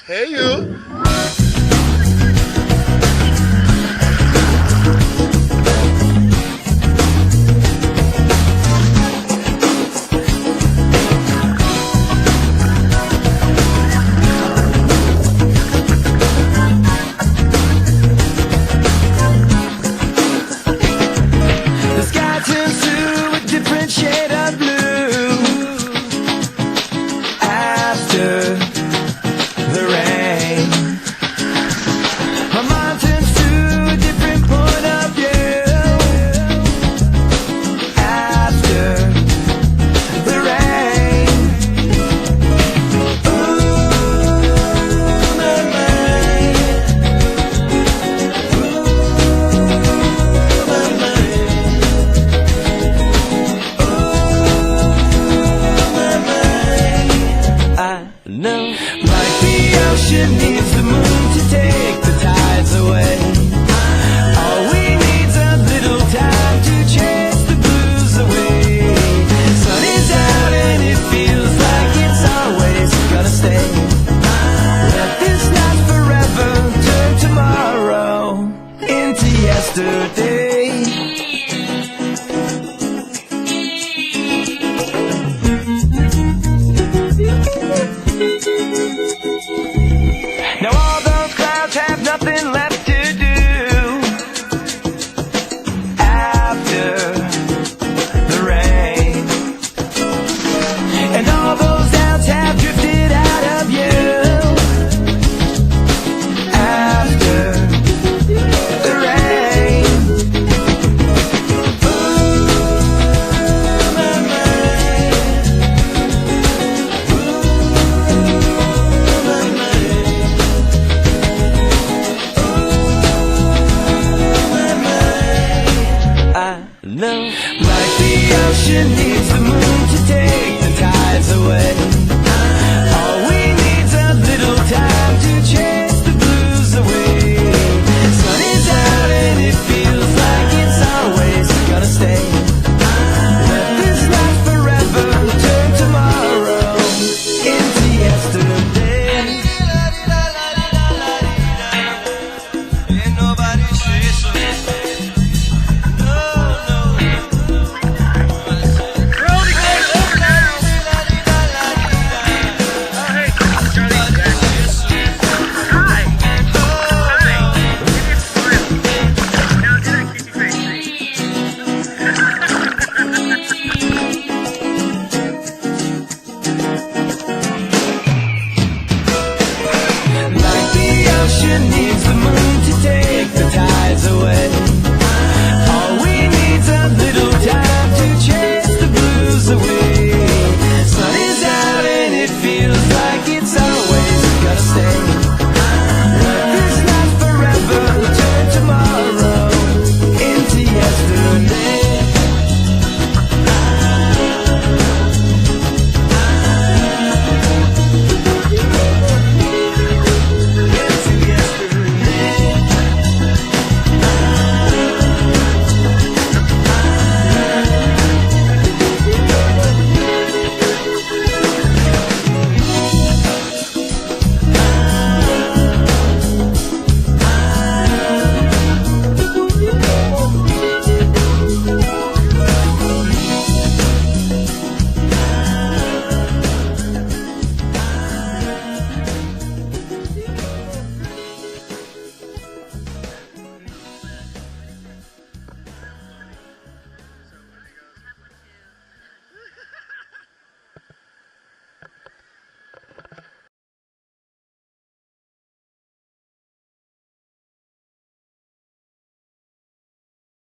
Hey you. The sky turns to a different shade of blue after the rain. My mind turns to a different point of view after the rain. Ooh, my mind. Ooh, my mind. I know, like the ocean needs the moon to take the tides away. All we need's a little time to chase the blues away. Sun is out and it feels like it's always gonna stay. Let this night forever turn tomorrow into yesterday. Now all those clouds have nothing left to do after the rain, and all those doubts have drifted out of you after the rain. Ooh, my mind. Ooh, my mind. I know, like the ocean needs the moon to take the tides away.